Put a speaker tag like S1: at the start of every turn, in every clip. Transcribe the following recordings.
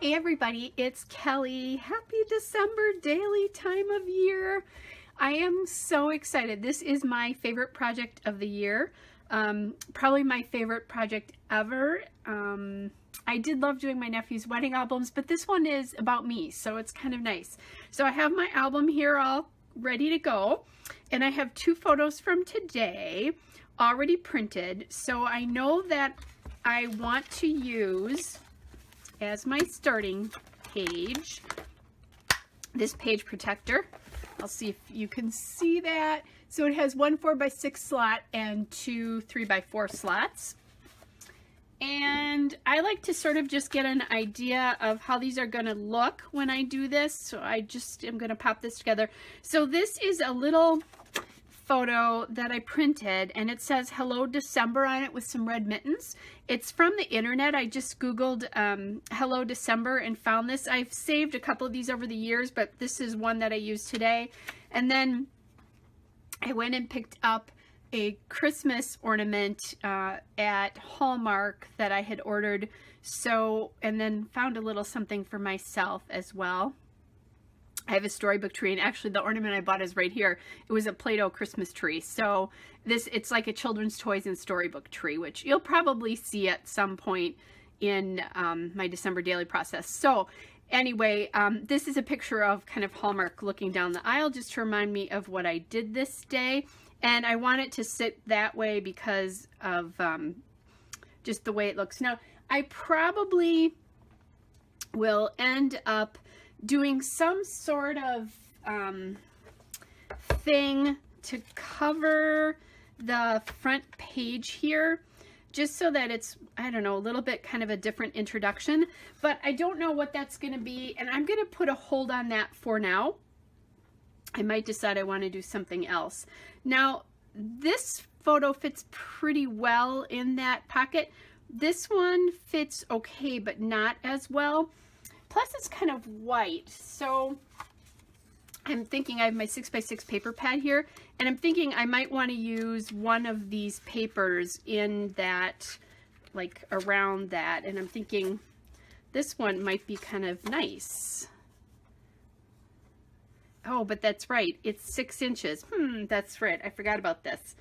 S1: Hey everybody, it's Kelly. Happy December daily time of year. I am so excited. This is my favorite project of the year. Probably my favorite project ever. I did love doing my nephew's wedding albums, but this one is about me, so it's kind of nice. So I have my album here all ready to go, and I have 2 photos from today already printed. So I know that I want to use as my starting page this page protector. I'll see if you can see that. So it has 1 4x6 slot and 2 3x4 slots. And I like to sort of just get an idea of how these are going to look when I do this. So I just am going to pop this together. So this is a little photo that I printed, and it says Hello December on it with some red mittens. It's from the internet. I just googled Hello December and found this. I've saved a couple of these over the years, but this is one that I used today. And then I went and picked up a Christmas ornament at Hallmark that I had ordered, so, and then found a little something for myself as well. I have a storybook tree, and actually the ornament I bought is right here. It was a Play-Doh Christmas tree. So it's like a children's toys and storybook tree, which you'll probably see at some point in my December daily process. So anyway, this is a picture of kind of Hallmark looking down the aisle just to remind me of what I did this day. And I want it to sit that way because of just the way it looks. Now, I probably will end up doing some sort of thing to cover the front page here, just so that it's, I don't know, a little bit kind of a different introduction, but I don't know what that's going to be, and I'm going to put a hold on that for now. I might decide I want to do something else. Now, this photo fits pretty well in that pocket. This one fits okay, but not as well. Plus it's kind of white, so I'm thinking I have my 6x6 paper pad here, and I'm thinking I might want to use one of these papers in that, like around that, and I'm thinking this one might be kind of nice. Oh, but that's right, it's 6 inches. That's right, I forgot about this.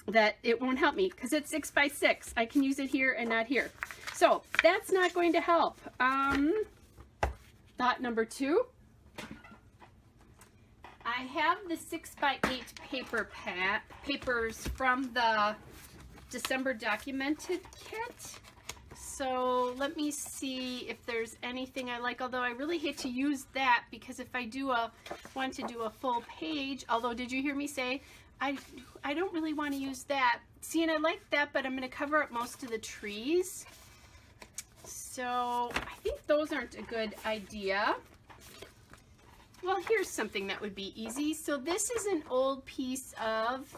S1: That it won't help me because it's 6x6. I can use it here and not here. So that's not going to help. Thought number 2. I have the 6x8 papers from the December documented kit. So let me see if there's anything I like, although I really hate to use that because if I do want to do a full page, although did you hear me say I don't really want to use that. See, and I like that, but I'm going to cover up most of the trees. So I think those aren't a good idea. Well, here's something that would be easy. So this is an old piece of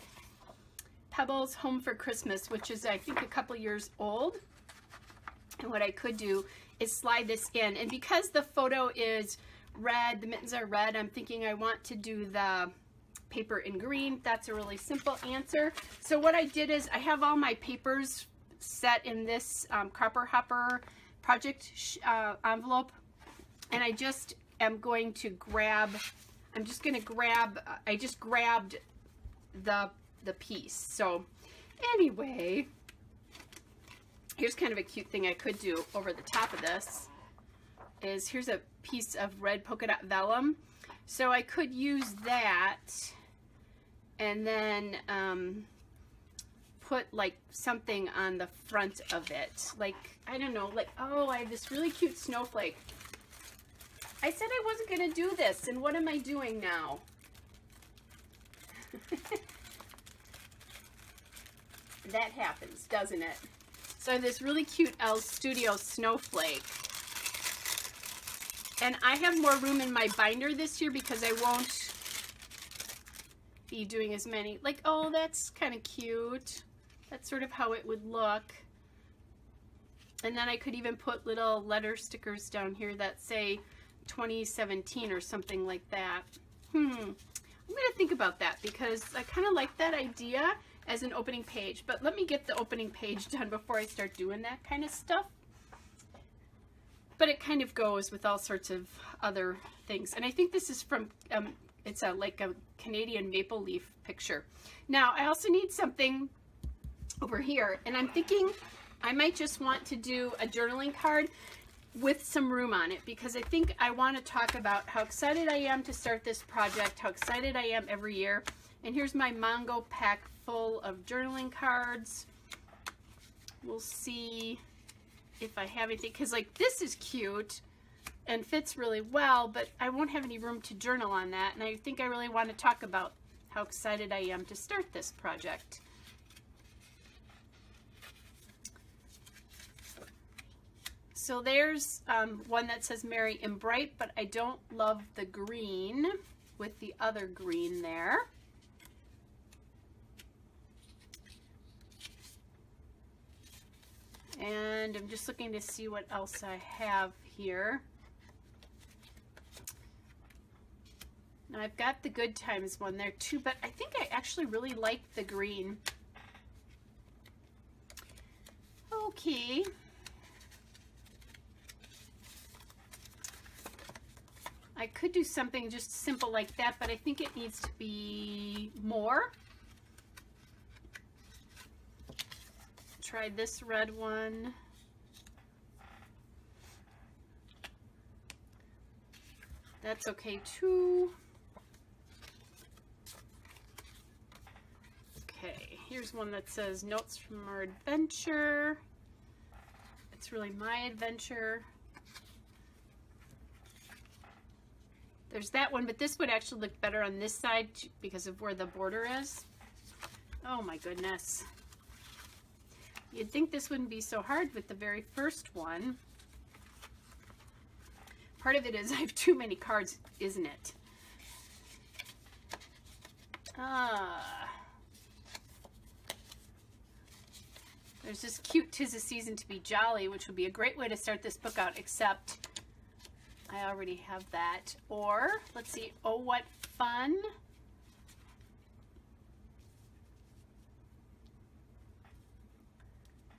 S1: Pebbles Home for Christmas, which is I think a couple years old. And what I could do is slide this in. And because the photo is red, the mittens are red, I'm thinking I want to do the paper in green. That's a really simple answer. So what I did is I have all my papers set in this Cropper Hopper project envelope, and I just am going to grab, I just grabbed the piece. So anyway, here's kind of a cute thing I could do over the top of this is here's a piece of red polka dot vellum. So I could use that and then put like something on the front of it. Like, I don't know, like, oh, I have this really cute snowflake. I said I wasn't going to do this, and what am I doing now? That happens, doesn't it? So I have this really cute Elle Studio snowflake. And I have more room in my binder this year because I won't be doing as many. Like, oh, that's kind of cute. That's sort of how it would look. And then I could even put little letter stickers down here that say 2017 or something like that. I'm going to think about that because I kind of like that idea as an opening page. But let me get the opening page done before I start doing that kind of stuff. but it kind of goes with all sorts of other things. And I think this is from, it's like a Canadian maple leaf picture. Now, I also need something over here, and I'm thinking I might just want to do a journaling card with some room on it, because I think I want to talk about how excited I am to start this project, how excited I am every year. And here's my Mongo pack full of journaling cards. We'll see if I have anything, because like this is cute and fits really well, but I won't have any room to journal on that. And I think I really want to talk about how excited I am to start this project. So there's one that says Merry and Bright, but I don't love the green with the other green there. And I'm just looking to see what else I have here. Now I've got the Good Times one there too, but I think I actually really like the green. Okay. I could do something just simple like that, but I think it needs to be more. Try this red one. That's okay too. Okay, here's one that says Notes from Our Adventure. It's really my adventure. There's that one, but this would actually look better on this side because of where the border is. Oh my goodness. You'd think this wouldn't be so hard with the very first one. Part of it is I have too many cards, isn't it? There's this cute 'Tis the Season to Be Jolly, which would be a great way to start this book out, except I already have that. Or, let's see, Oh What Fun.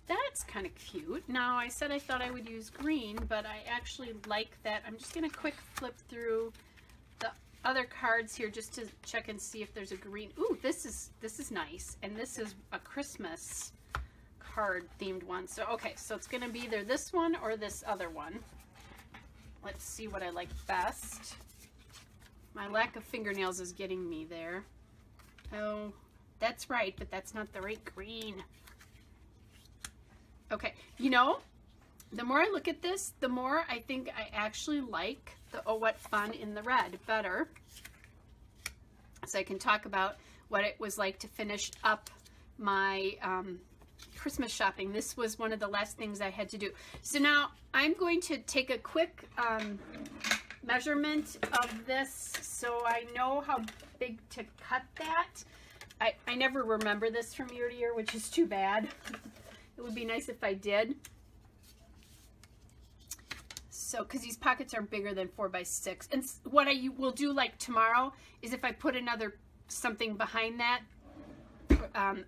S1: That's kind of cute. Now, I said I thought I would use green, but I actually like that. I'm just going to quick flip through the other cards here just to check and see if there's a green. Ooh, this is nice. And this is a Christmas card themed one. So, okay, so it's going to be either this one or this other one. Let's see what I like best. My lack of fingernails is getting me there. Oh, that's right, but that's not the right green. Okay, you know, the more I look at this, the more I think I actually like the Oh What Fun in the red better. So I can talk about what it was like to finish up my Christmas shopping. This was one of the last things I had to do. So now I'm going to take a quick measurement of this so I know how big to cut that. I never remember this from year to year, which is too bad. It would be nice if I did. So, because these pockets are bigger than 4 by 6. And what I will do like tomorrow is if I put another something behind that,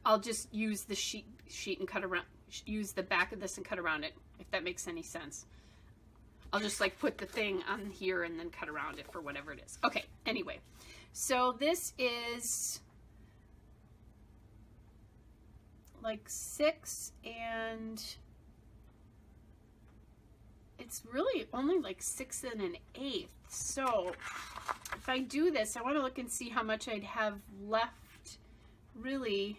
S1: I'll just use the sheet and cut around, use the back of this and cut around it, if that makes any sense. I'll just like put the thing on here and then cut around it for whatever it is. Okay, anyway, so this is like 6, and it's really only like 6 1/8. So if I do this, I want to look and see how much I'd have left. Really,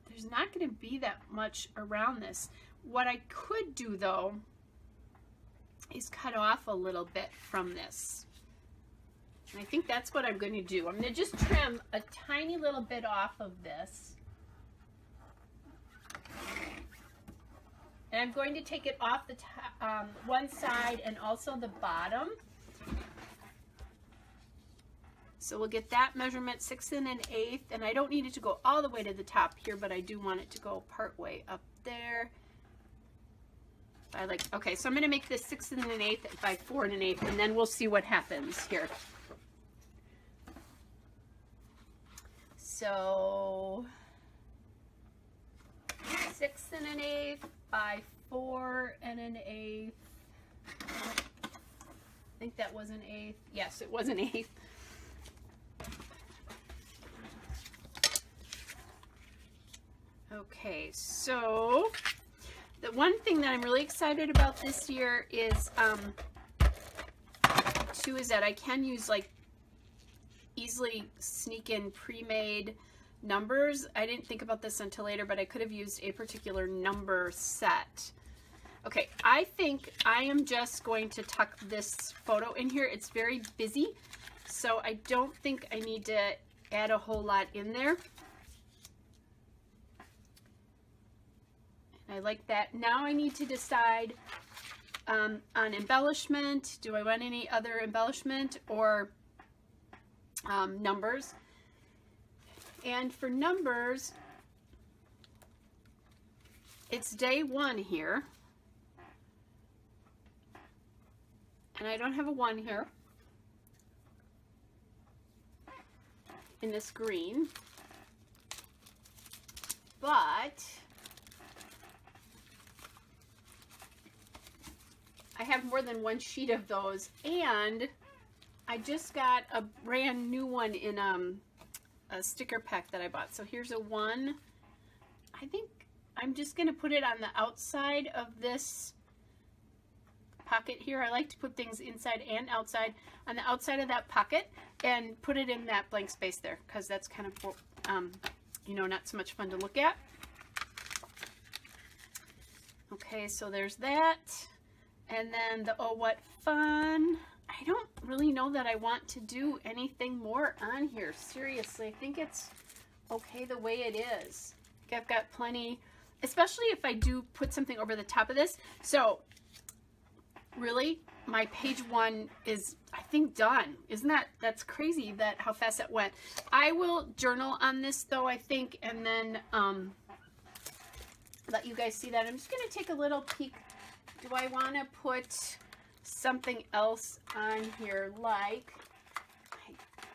S1: there's not going to be that much around this. What I could do though is cut off a little bit from this. And I think that's what I'm going to do. I'm going to just trim a tiny little bit off of this. And I'm going to take it off the top, one side and also the bottom. So we'll get that measurement 6 1/8, and I don't need it to go all the way to the top here, but I do want it to go part way up there. I like, okay, so I'm going to make this 6 1/8 by 4 1/8, and then we'll see what happens here. So 6 1/8 by 4 1/8. I think that was 1/8. Yes, it was 1/8. Okay, so the one thing that I'm really excited about this year is is that I can use like easily sneak in pre-made numbers. I didn't think about this until later, but I could have used a particular number set. Okay, I think I am just going to tuck this photo in here. It's very busy, so I don't think I need to add a whole lot in there. I like that. Now I need to decide on embellishment. Do I want any other embellishment or numbers? And for numbers, it's day 1 here. And I don't have a 1 here in this green, but I have more than 1 sheet of those, and I just got a brand new one in a sticker pack that I bought. So here's a 1. I think I'm just going to put it on the outside of this pocket here. I like to put things inside and outside. On the outside of that pocket, and put it in that blank space there, because that's kind of, you know, not so much fun to look at. Okay, so there's that. And then the Oh What Fun. I don't really know that I want to do anything more on here. Seriously, I think it's okay the way it is. I think I've got plenty, especially if I do put something over the top of this. So really, my page 1 is, I think, done. Isn't that's crazy that how fast that went. I will journal on this though, I think, and then let you guys see that. I'm just gonna take a little peek. Do I want to put something else on here? Like,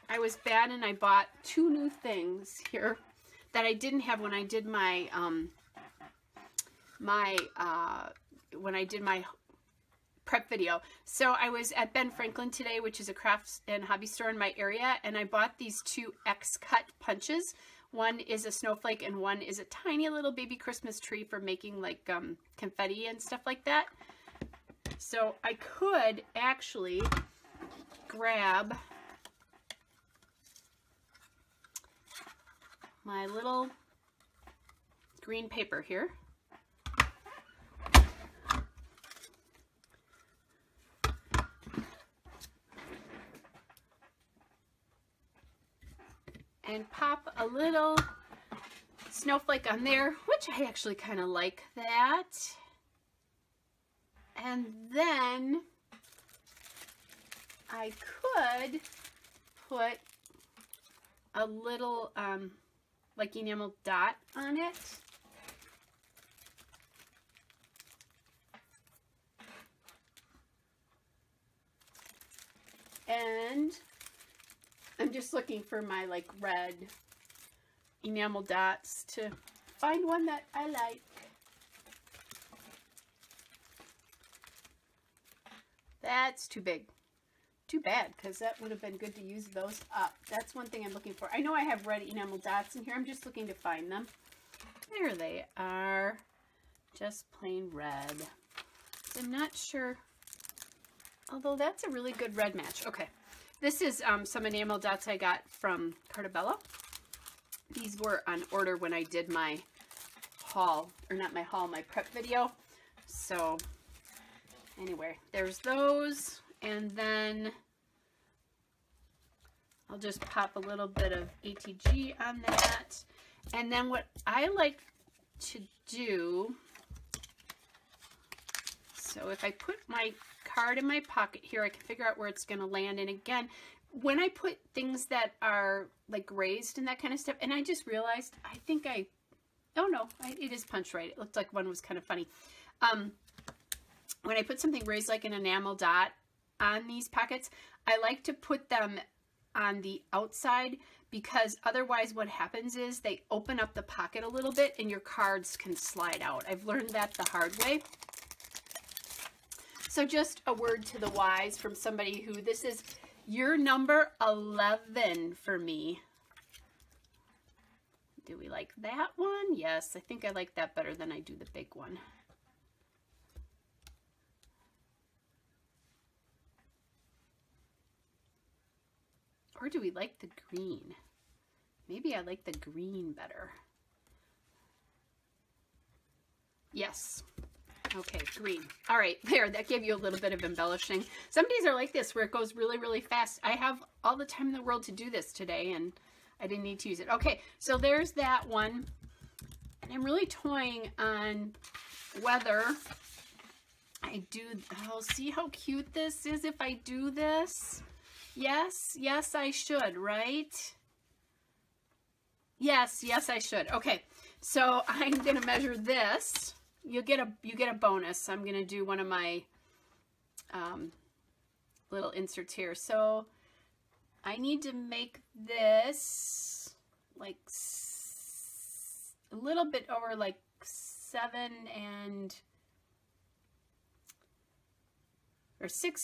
S1: I was bad and I bought 2 new things here that I didn't have when I did my when I did my prep video. So I was at Ben Franklin today, which is a crafts and hobby store in my area, and I bought these 2 X-cut punches. One is a snowflake and one is a tiny little baby Christmas tree for making like confetti and stuff like that. So I could actually grab my little green paper here. And pop a little snowflake on there, which I actually kind of like that. And then I could put a little like enamel dot on it. And I'm just looking for my like red enamel dots to find one that I like. That's too big. Too bad, because that would have been good to use those up. That's one thing I'm looking for. I know I have red enamel dots in here. I'm just looking to find them. There they are. Just plain red. I'm not sure. Although that's a really good red match. Okay. This is some enamel dots I got from Cartabella. These were on order when I did my haul, or not my haul, my prep video. So anyway, there's those. And then I'll just pop a little bit of ATG on that. And then what I like to do, so if I put my card in my pocket here, I can figure out where it's going to land. And again, when I put things that are like raised and that kind of stuff, and I just realized, I think oh no, it is punched right. It looked like one was kind of funny. When I put something raised like an enamel dot on these pockets, I like to put them on the outside, because otherwise what happens is they open up the pocket a little bit and your cards can slide out. I've learned that the hard way. So just a word to the wise from somebody who, this is your number 11 for me. Do we like that one? Yes, I think I like that better than I do the big one. Or do we like the green? Maybe I like the green better. Yes. Okay, green. All right, there, that gave you a little bit of embellishing. Some days are like this where it goes really, really fast. I have all the time in the world to do this today, and I didn't need to use it. Okay, so there's that one. And I'm really toying on whether I do, oh, see how cute this is if I do this? Yes, yes, I should, right? Yes, yes, I should. Okay, so I'm gonna measure this. You get a bonus. I'm gonna do one of my little inserts here. So I need to make this like a little bit over like 6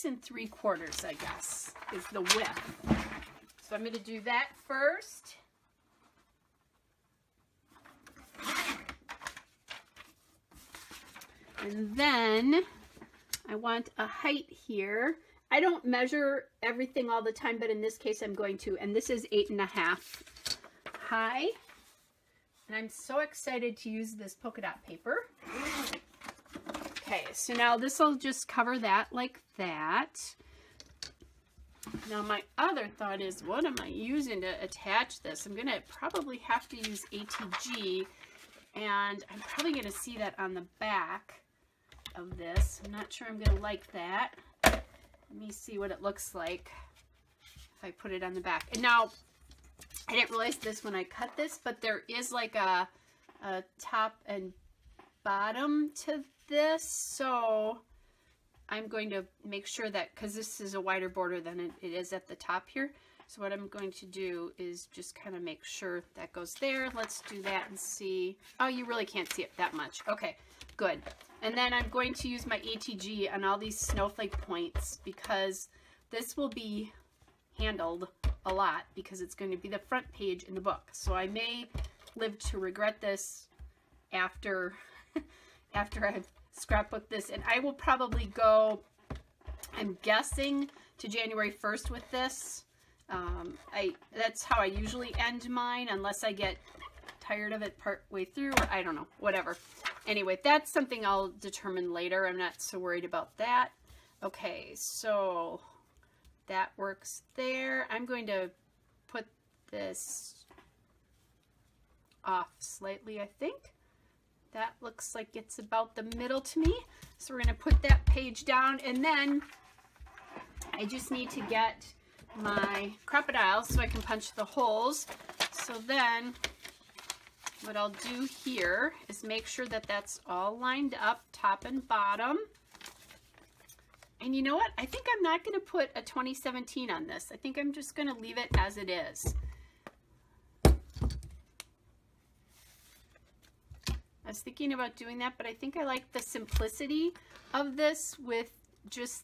S1: 3/4, I guess, is the width. So I'm gonna do that first. And then I want a height here. I don't measure everything all the time, but in this case I'm going to, and this is 8.5 high. And I'm so excited to use this polka dot paper. Okay, so now this will just cover that like that. Now my other thought is, what am I using to attach this? I'm gonna probably have to use ATG, and I'm probably gonna see that on the back of this. I'm not sure I'm gonna like that. Let me see what it looks like if I put it on the back. And now, I didn't realize this when I cut this, but there is like a top and bottom to this, so I'm going to make sure that, because this is a wider border than it is at the top here, so what I'm going to do is just kind of make sure that goes there. Let's do that and see. Oh, you really can't see it that much. Okay, good. And then I'm going to use my ATG on all these snowflake points, because this will be handled a lot, because it's going to be the front page in the book. So I may live to regret this after after I've scrapbooked this, and I will probably go, I'm guessing, to January 1st with this. That's how I usually end mine, unless I get tired of it part way through, or I don't know, whatever. Anyway, that's something I'll determine later. I'm not so worried about that. Okay, so that works there. I'm going to put this off slightly, I think. That looks like it's about the middle to me. So we're going to put that page down, and then I just need to get my crocodile so I can punch the holes. So then what I'll do here is make sure that that's all lined up, top and bottom. And you know what? I think I'm not going to put a 2017 on this. I think I'm just going to leave it as it is. I was thinking about doing that, but I think I like the simplicity of this with just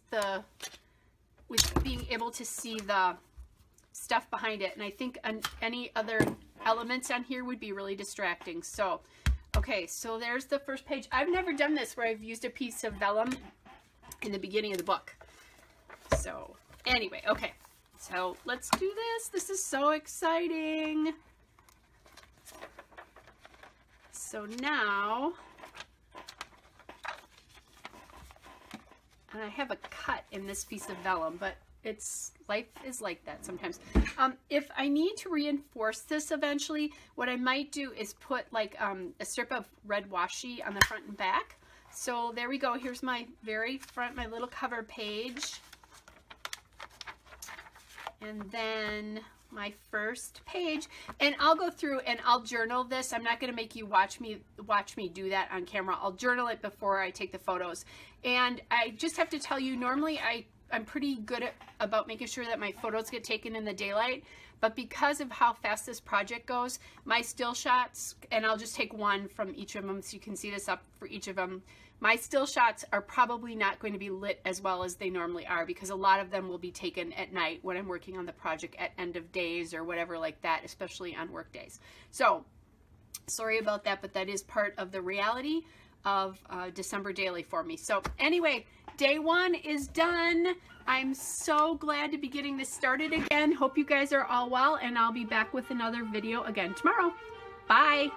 S1: with being able to see the stuff behind it. And I think any other elements on here would be really distracting. So, okay, so there's the first page. I've never done this where I've used a piece of vellum in the beginning of the book. So, anyway, okay. So, let's do this. This is so exciting. So now, and I have a cut in this piece of vellum, but life is like that sometimes. If I need to reinforce this eventually, what I might do is put like a strip of red washi on the front and back. So there we go. Here's my very front, my little cover page. And then my first page, and I'll go through and I'll journal this. I'm not going to make you watch me do that on camera. I'll journal it before I take the photos. And I just have to tell you, normally I I'm pretty good about making sure that my photos get taken in the daylight, but because of how fast this project goes, my still shots, and I'll just take one from each of them so you can see this up for each of them. My still shots are probably not going to be lit as well as they normally are, because a lot of them will be taken at night when I'm working on the project at end of days or whatever like that, especially on work days. So sorry about that, but that is part of the reality of December daily for me. So anyway, day one is done. I'm so glad to be getting this started again. Hope you guys are all well, and I'll be back with another video again tomorrow. Bye.